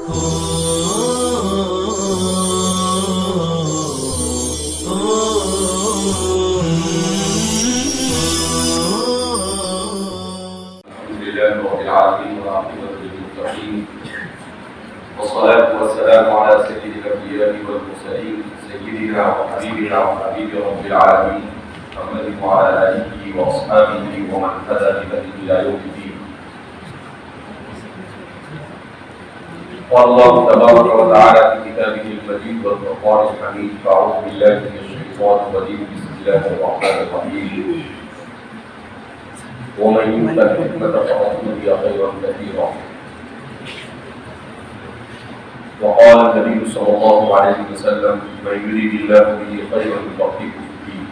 والصلاة والسلام على سيد الأنبياء والمرسلين سيدنا وحبيبنا وحبيب رب العالمين محمد وعلى آله وأصحابه ومن اهتدى بهديه إلى يوم الدين. قال الله تبارك وتعالى في كتابه المجيد والفرقان الحميد: أعوذ بالله من الشيطان الرجيم بسم الله الرحمن الرحيم. ومن يؤت الحكمة فقد أوتي خيرا كثيرا. وقال النبي صلى الله عليه وسلم: من يريد الله به خيرا يفقهه في الدين.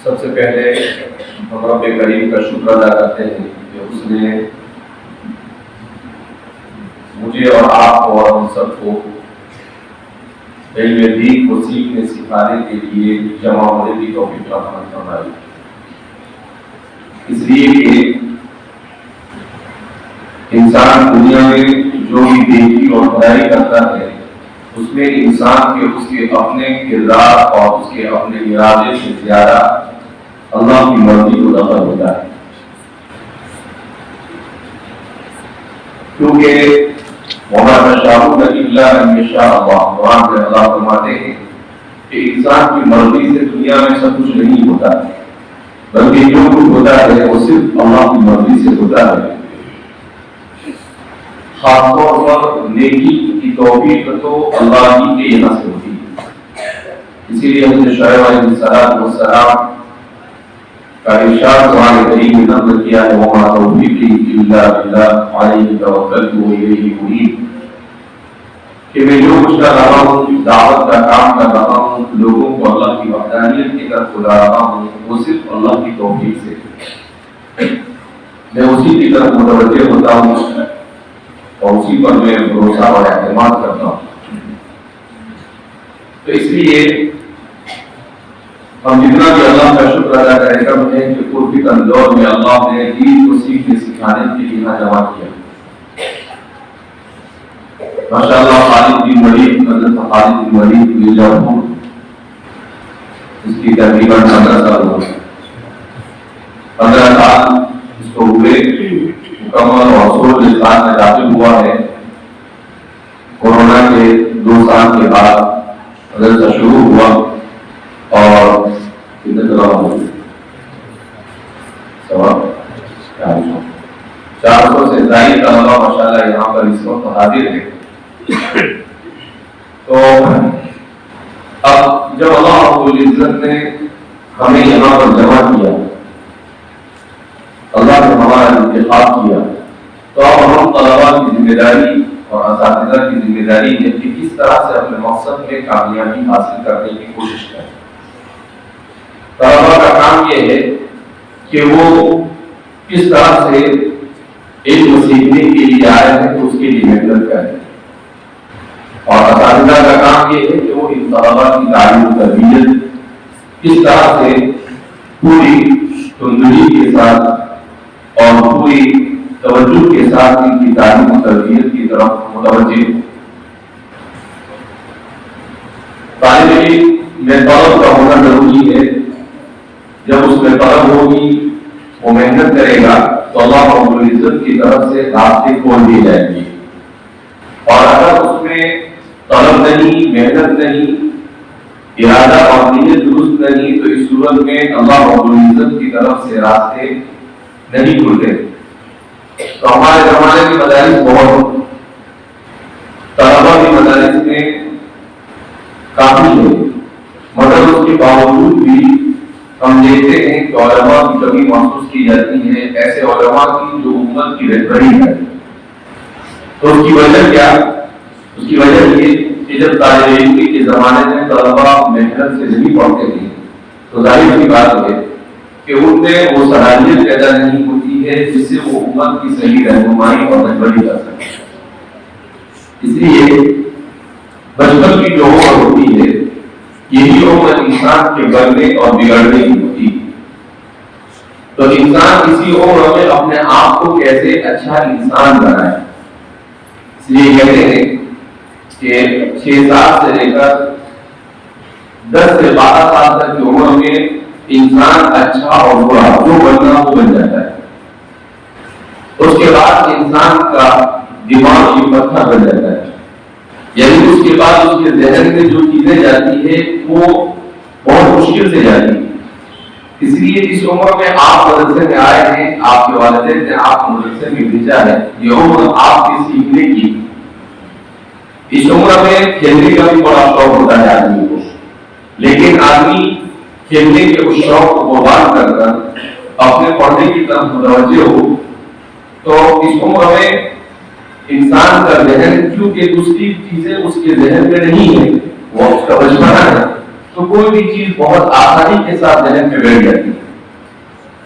سب سے پہلے ہم رب کریم کا شکر ادا کرتے ہیں کہ اس نے مجھے اور آپ کو اور ہم سب کو علم دین کو سیکھنے سکھانے کے لیے جمع ہونے کی توفیق عطا فرمائی. اس لیے کہ انسان دنیا میں جو بھی نیکی اور بھلائی کرتا ہے اس میں انسان کے اس کے اپنے کردار اور اس کے اپنے ارادے سے زیادہ اللہ کی مرضی کو دخل ہوتا ہے. کیونکہ وَمَا تَشَاءُونَ إِلَّا أَن يَشَاءَ اللَّهُ. قرآن میں اللہ فرماتے ہیں کہ انسان کی مرضی سے دنیا میں سب کچھ نہیں ہوتا ہے، بلکہ جو کچھ ہوتا ہے وہ صرف اللہ کی مرضی سے ہوتا ہے. خاص طور پر نیکی کی توفیق تو اللہ ہی کے یہاں سے ہوتی ہے. اسی لیے حضرت شعیب علیہ السلام کا ارشاد قرآن کریم میں نقل کیا ہے: وما توفیقی الا باللہ علیہ توکلت والیہ انیب. کہ میں جو کچھ کر رہا ہوں، دعوت کا کام کر رہا ہوں، لوگوں کو اللہ کی وحدانیت کی طرف بلا رہا ہوں، وہ صرف اللہ کی توفیق سے. میں اسی کی طرف متوجہ ہوتا ہوں اور اسی پر میں بھروسہ اور اعتماد کرتا ہوں. تو اس لیے ہم جتنا بھی اللہ کا شکر ادا کریں کم ہے کہ پرفتن دور میں اللہ نے دین کو سیکھنے سکھانے کے لیے یہاں جمع کیا. ماشاء اللہ خالد بن ولید، حضرت خالد بن ولید مرزا اس کی تقریباً 15 سال ہو گئے. 15 سال اس کو ہوئے مکمل اور سول لسان میں داخل ہوا ہے. کورونا کے 2 سال کے بعد مدرسہ شروع ہوا اور کتنے طلبا ہوئے؟ 400 سے زائد طلبا ماشاءاللہ یہاں پر اس وقت حاضر ہیں. تو اب جب اللہ رب العزت نے ہمیں یہاں پر جمع کیا، اللہ نے ہمارا انتخاب کیا، تو اب ہم طلبا کی ذمہ داری اور اساتذہ کی ذمہ داری ہے کہ کس طرح سے اپنے مقصد میں کامیابی حاصل کرنے کی کوشش کریں. طلبا کا کام یہ ہے کہ وہ کس طرح سے علم سیکھنے کے لیے آئے ہیں تو اس کے لیے محنت کریں، اور اساتذہ کا کام یہ ہے کہ وہ ان طلبا کی تعلیم و تربیت کس طرح سے پوری تندری کے ساتھ اور پوری توجہ کے ساتھ ان کی تعلیم و تربیت کی طرف متوجہ ہو. طالب علم میں طلب کا ہونا ضروری ہے. جب اس میں طلب ہوگی، وہ محنت کرے گا تو اللہ رب العزت کی طرف سے راستے کھول دیے جائیں گے. اور اگر اس میں طلب نہیں، محنت نہیں، ارادہ اور نیت درست نہیں، تو اس صورت میں اللہ رب العزت کی طرف سے راستے نہیں کھلتے. تو ہمارے زمانے کی مدارس بہت طلبا کی مدارس میں کافی ہے، مگر اس کے باوجود بھی ہم دیکھتے ہیں کہ علماء کی کمی محسوس کی جاتی ہے، ایسے علماء کی جو امت کی رہبری ہے. تو اس کی وجہ کیا؟ اس کی وجہ یہ کہ جب طالب علم کے زمانے میں طلبا محنت سے نہیں پڑھتے تھے تو ظاہر سی بات ہے کہ ان میں وہ صلاحیت پیدا نہیں ہوتی ہے جس سے وہ امت کی صحیح رہنمائی اور رہبری کر سکے. اس لیے بچپن کی جو عمر ہوتی ہے یہی عمر انسان کے بننے اور بگڑنے کی ہوتی ہے. تو انسان اسی عمر میں اپنے آپ کو کیسے اچھا انسان بنائے، اس لیے کہتے ہیں کہ 6 سال سے لے کر 10 سے 12 سال تک کی عمر میں انسان اچھا اور برا جو بننا وہ بن جاتا ہے. اس کے بعد انسان کا دماغ یہ پتھر بن جاتا ہے، یعنی اس کے بعد اس کے ذہن میں جو چیزیں جاتی ہے وہ بہت مشکل سے جاتی ہے. اس لیے اس عمر میں آپ مدرسے میں آئے ہیں، آپ کے والدین نے آپ کو مدرسے میں بھیجا ہے، یہ عمر آپ کے سیکھنے کی. اس عمر میں کھیلنے کا بھی بڑا شوق ہوتا ہے آدمی کو، لیکن آدمی کھیلنے کے اس شوق کو قربان کر کر اپنے پڑھنے کی طرف متوجہ ہو تو اس عمر میں انسان کا ذہن کیونکہ دوسری چیزیں اس کے ذہن میں نہیں ہے، وہ اس کا بچپنا ہے، تو کوئی بھی چیز بہت آسانی کے ساتھ ذہن میں بیٹھ جاتی ہے.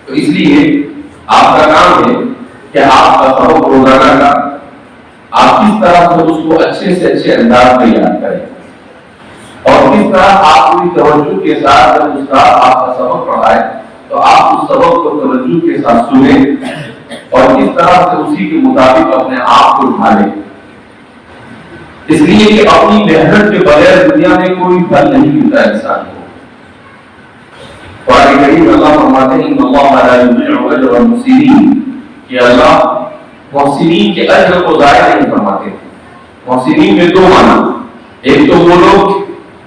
تو اس لیے آپ کا کام ہے کہ آپ کا سبق روزانہ کا آپ کس طرح سے اس کو اچھے سے اچھے انداز میں یاد کریں اور کس طرح آپ پوری توجہ کے ساتھ جب استاد آپ کا سبق پڑھائے تو آپ اس سبق کو توجہ کے ساتھ سنیں اور کس طرح سے اسی کے مطابق اپنے آپ کو ڈھالیں. اس لیے کہ اپنی محنت کے بغیر دنیا میں کوئی پھل نہیں ملتا انسان کو. قرآن کریم اللہ فرماتے ہیں ان اللہ لا یضيع اجر المحسنین، کہ اللہ محسنین کے اجر کو ضائع نہیں فرماتے. محسنین میں 2 معنی، ایک تو وہ لوگ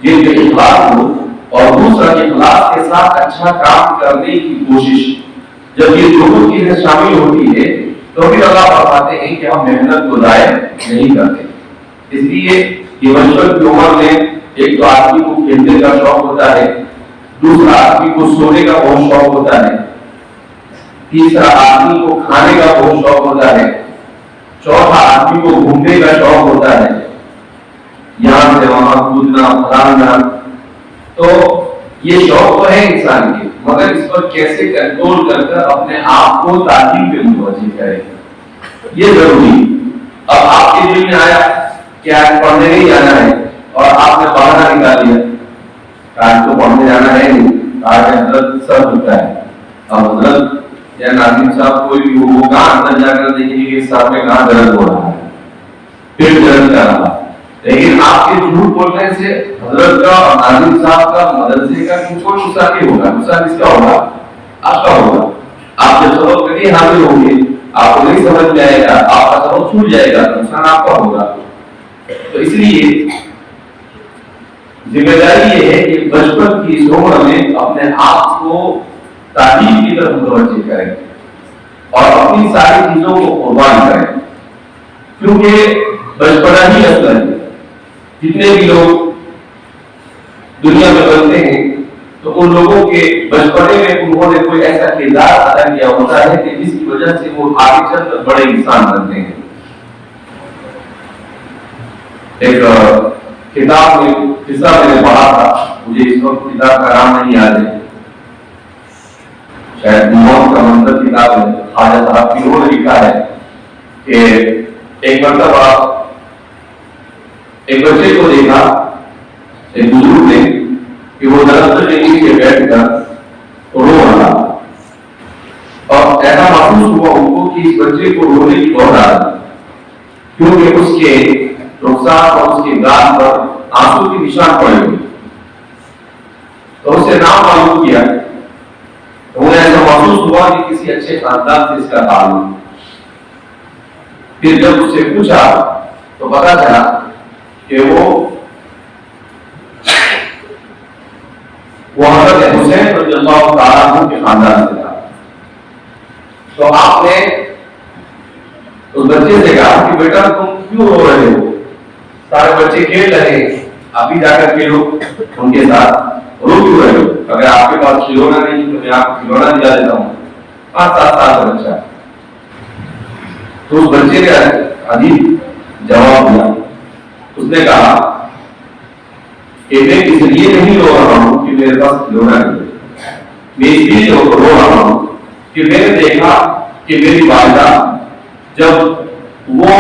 جن کے اخلاص ہو اور دوسرا اخلاص کے ساتھ اچھا کام کرنے کی کوشش. جب یہ دونوں چیزیں شامل ہوتی ہے تو پھر اللہ فرماتے ہیں کہ ہم محنت کو ضائع نہیں کرتے. اس لیے یہ بچپن کی عمر میں ایک تو آدمی کو کھیلنے کا شوق ہوتا ہے، دوسرا آدمی کو سونے کا بہت شوق ہوتا ہے، تیسرا آدمی کو کھانے کا بہت شوق ہوتا ہے، چوتھا آدمی کو گھومنے کا شوق ہوتا ہے، یہاں سے وہاں کودنا پھرنا. تو یہ شوق تو ہے انسان کے، مگر اس پر کیسے کنٹرول کر کر اپنے آپ کو تعلیم پہ متوجہ کرے یہ ضروری. اب آپ کے دل میں آیا کہ آج پڑھنے نہیں جانا ہے اور آپ نے بہانہ نکال لیا آج تو پڑھنے جانا ہے نہیں، آج حضرت سر ہوتا ہے. اب حضرت یا ناظم صاحب کوئی بھی وہ کہاں اندر جا کر دیکھیں گے کہ صاحب میں کہاں درد ہو رہا ہے، پھر درد کر رہا. لیکن آپ کے جھوٹ بولنے سے حضرت کا اور ناظم صاحب کا مدرسے کا کچھ غصہ نہیں ہوگا، غصہ کس کا ہوگا؟ آپ کا ہوگا. آپ جب سبق کے لیے حاضر ہوں گے آپ کو نہیں سمجھ میں آئے گا، آپ کا سبق چھوٹ جائے گا، نقصان آپ کا ہوگا. تو اس لیے ذمہ داری یہ ہے کہ بچپن کی اس عمر میں اپنے آپ کو تعلیم کی طرف متوجہ کریں اور اپنی ساری چیزوں کو قربان کریں، کیونکہ بچپنا ہی اصل ہے. جتنے بھی لوگ دنیا میں بنتے ہیں تو ان لوگوں کے بچپنے میں انہوں نے کوئی ایسا کردار ادا کیا ہوتا ہے کہ جس کی وجہ سے وہ آگے چل کر بڑے انسان بنتے ہیں. ایک کتاب میں قصہ میں نے پڑھا تھا، مجھے اس وقت کتاب کا نام نہیں یاد ہے، شاید موت کا منظر کتاب ہے. خواجہ صاحب کی انہوں نے لکھا ہے کہ ایک مرتبہ ایک بچے کو دیکھا ایک بزرگ نے کہ وہ درخت کے نیچے بیٹھ کر رو رہا اور ایسا محسوس ہوا ان کو کہ اس بچے کو رونے کی بہت عادت ہے، کیونکہ اس کے رخسار اور اس کے گال پر آنسو کے نشان پڑے ہوئے. تو اس سے نام معلوم کیا، انہیں ایسا محسوس ہوا کہ کسی اچھے خاندان سے اس کا تعلق. پھر جب اس سے پوچھا تو پتا چلا کہ وہ حضرت حسین رضی اللہ تعالیٰ عنہ کے خاندان سے تھا. تو آپ نے اس بچے سے کہا کہ بیٹا تم کیوں رو رہے ہو؟ سارے بچے کھیل رہے ہیں، ابھی جا کر کھیلو ان کے ساتھ، رو کیوں رہے ہو؟ اگر آپ کے پاس کھلونا نہیں تو میں آپ کو کھلونا دلا دیتا ہوں. 5-7 سال کا بچہ. تو اس بچے نے عجیب جواب دیا. اس نے کہا کہ میں اس لیے نہیں رو رہا ہوں کہ میرے پاس کھلونا نہیں، میں اس لیے رو رہا ہوں کہ میں نے دیکھا کہ میری والدہ جب وہ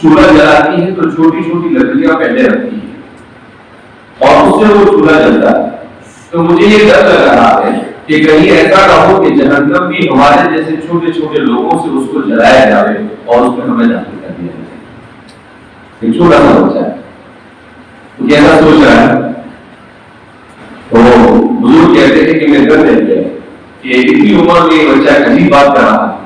چولہا جلاتی ہے تو چھوٹی چھوٹی لکڑیاں پہلے رکھتی ہے اور اس سے وہ چولہا جلتا ہے. تو مجھے یہ ڈر لگ رہا ہے کہ کہیں ایسا نہ ہو کہ جہنم بھی ہمارے جیسے چھوٹے چھوٹے لوگوں سے اس کو جلایا جائے اور اس میں ہمیں داخل کر دیا جائے۔ ایک چھوٹا سا بچہ ہے، وہ کیسا سوچ رہا ہے؟ تو بزرگ کہتے ہیں کہ میں ڈر رہ گیا کہ اتنی عمر میں بچہ عجیب بات کر رہا ہے،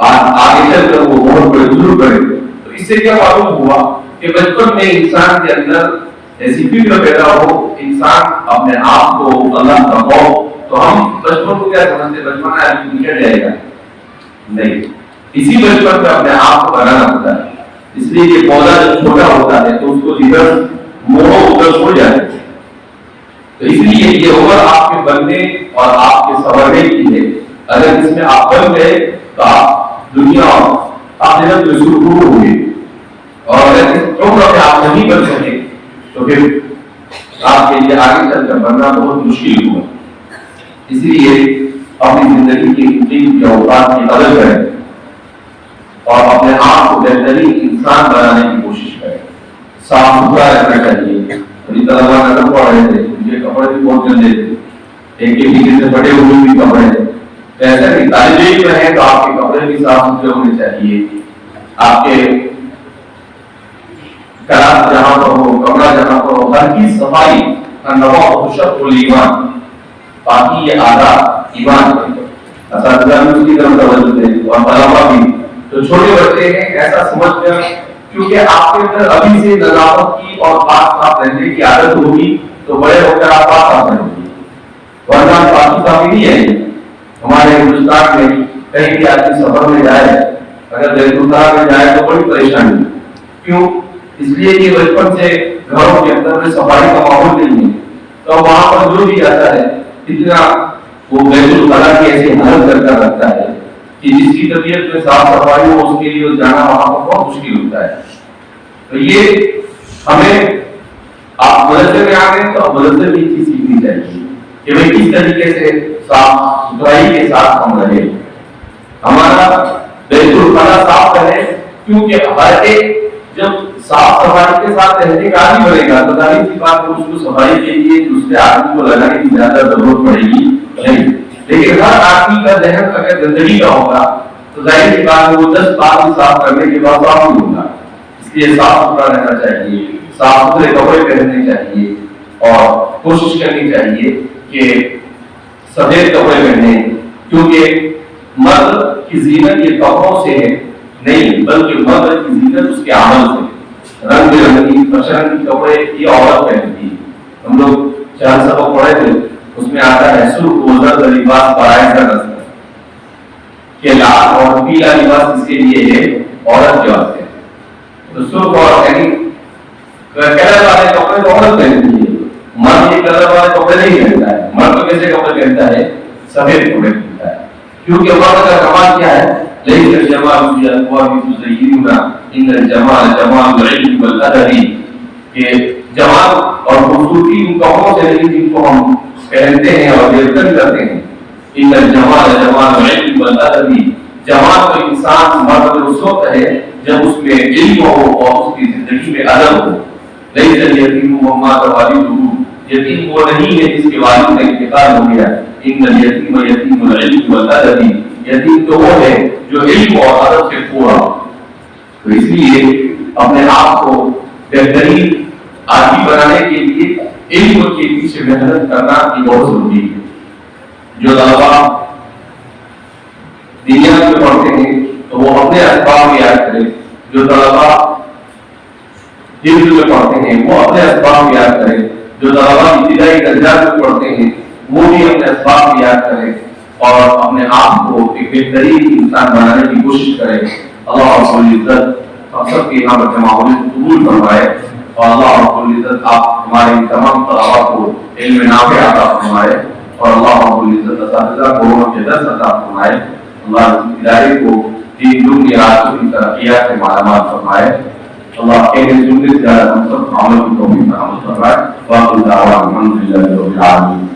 آگے چل کر وہ بہت بڑے بزرگ بڑے۔ تو اس سے کیا معلوم ہوا کہ بچپن میں انسان کے اندر ایسی فکر پیدا ہو، انسان اپنے آپ کو اللہ کا خوف، تو ہم بچپن کو کیا سمجھتے؟ بچپن آدمی نکل جائے گا، نہیں، اسی بچپن میں اپنے آپ کو بنانا ہوتا ہے۔ اس لیے یہ پودا جب چھوٹا ہوتا ہے تو اس کو جدھر موہ ادھر چھوڑ جاتے ہیں۔ تو اس لیے یہ عمر آپ کے بننے اور آپ کے سنورنے کی ہے۔ اگر اس میں آپ بن گئے تو آپ دنیا آخرت میں سرخرو ہوں گے، اور اگر اس عمر میں آپ نہیں بن سکے تو پھر آپ کے لیے آگے چل کر بننا بہت مشکل ہوگا۔ اس لیے اپنی زندگی کی قیمت کے اوقات کی قدر کریں اور اپنے آپ کو بہترین انسان بنانے کی کوشش کریں۔ صاف ستھرا رکھنا چاہیے۔ ابھی طلبا نظر پڑ رہے تھے، مجھے کپڑے بھی بہت گندے تھے، ایک کے پیچھے سے پھٹے ہوئے بھی کپڑے تھے۔ ایسا نہیں، طالب علم میں ہے تو آپ کے کپڑے بھی صاف ستھرے ہونے چاہیے، آپ کے کلاس جہاں پر ہو، کمرہ جہاں پر ہو، ہر کی صفائی، النظافۃ شطر الایمان، باقی یہ آداب ایمان ہے۔ اساتذہ بھی اس کی طرف توجہ دیں اور طلبا بھی۔ تو چھوٹے بچے ہیں ایسا سمجھ کر، کیونکہ آپ کے اندر ابھی سے نظافت کی اور پاک صاف رہنے کی عادت ہوگی تو بڑے ہو کر آپ پاک صاف رہیں گے، ورنہ پاکی صافی نہیں ہے۔ ہمارے ہندوستان میں کہیں بھی آدمی سفر میں جائے، اگر بیت اللہ میں جائے تو بڑی پریشانی، کیوں؟ اس لیے کہ بچپن سے گھروں کے اندر صفائی کا ماحول نہیں ہے، تو وہاں پر جو بھی جاتا ہے اتنا وہ بیت الخلاء کی ایسی حالت کر رکھتا ہے کہ جس کی طبیعت میں صاف صفائی ہو اس کے لیے جانا وہاں پر بہت مشکل ہوتا ہے۔ تو یہ ہمیں، آپ مدرسے میں آ گئے تو مدرسے میں یہ چیز سیکھنی چاہیے کہ بھائی کس طریقے سے صاف ستھرائی کے ساتھ ہم رہیں، ہمارا بیت الخلاء صاف رہے، کیونکہ ہر ایک جب صاف صفائی کے ساتھ رہنے کا عادی بنے گا تو ظاہر سی بات ہے اس کو صفائی کے لیے دوسرے آدمی کو لگانے کی زیادہ ضرورت پڑے گی نہیں۔ لیکن ہر آدمی کا ذہن اگر گندگی کا ہوگا تو ظاہر سی بات ہے وہ 10 بار صاف کرنے کے بعد صاف نہیں ہوگا۔ اس لیے صاف ستھرا رہنا چاہیے، صاف ستھرے کپڑے پہننے چاہیے اور کوشش کرنی چاہیے کہ سفید کپڑے پہنے، کیونکہ مرد کی زینت یہ کپڑوں سے ہے نہیں، بلکہ مرد کی زینت اس کے عمل سے۔ رنگ برنگی رنگی کپڑے یہ عورت پہنتی ہے۔ ہم لوگ 4 سبق پڑھے تھے، اس میں آتا ہے سرخ و زرد لباس برائے نسل، کہ لال اور پیلا لباس اس کے لیے ہے عورت کے واسطے۔ تو سرخ اور یعنی کلر والے کپڑے تو عورت پہنتی ہے، مرد یہ کلر والے کپڑے نہیں پہنتا ہے۔ مرد تو کیسے کپڑے پہنتا ہے؟ سفید کپڑے پہنتا ہے، کیونکہ مرد کا کمال کیا ہے؟ ليس الجمال في الأكواب تزيننا إن الجمال جمال العلم والأدب، کہ جمال اور خوبصورتی ان کپڑوں سے نہیں جن کو ہم پہنتے ہیں اور ویئر کرتے ہیں۔ ان الجمال جمال العلم والأدب، جمال تو انسان مرد اس وقت ہے جب اس میں علم ہو اور اس کی زندگی میں ادب ہو۔ ليس اليتيم من مات والده، یتیم وہ نہیں ہے جس کے والد کا انتقال ہو گیا۔ ان الیتیم یتیم العلم والادب، یتیم تو وہ ہے جو علم اور ادب سے پورا۔ تو اس لیے اپنے آپ کو بہترین آدمی بنانے کے لیے علم کے پیچھے محنت کرنا یہ بہت ضروری ہے۔ جو طلبا دنیا میں پڑھتے ہیں تو وہ اپنے اسباب کو یاد کریں، جو طلبا میں پڑھتے ہیں وہ اپنے اسباب کو یاد کریں، جو طلبا ابتدائی درجات میں پڑھتے ہیں وہ بھی اپنے اسباب کو یاد کریں اور اپنے آپ کو ایک بہترین انسان بنانے کی کوشش کریں۔ اللہ رب العزت ہم سب کے یہاں پر جمع ہونے کو قبول فرمائے، اور اللہ رب العزت آپ ہمارے تمام طلبا کو علم نافع عطا فرمائے، اور اللہ رب العزت اساتذہ کو کے درس عطا فرمائے۔ اللہ ادارے کو دین دنیا آخرت کی ترقیات سے مالامال فرمائے۔ اللہ کے سنت سے ہم سب عمل کو بھی عمل فرمائے۔ واقعی دعوانا الحمدللہ رب العالمین۔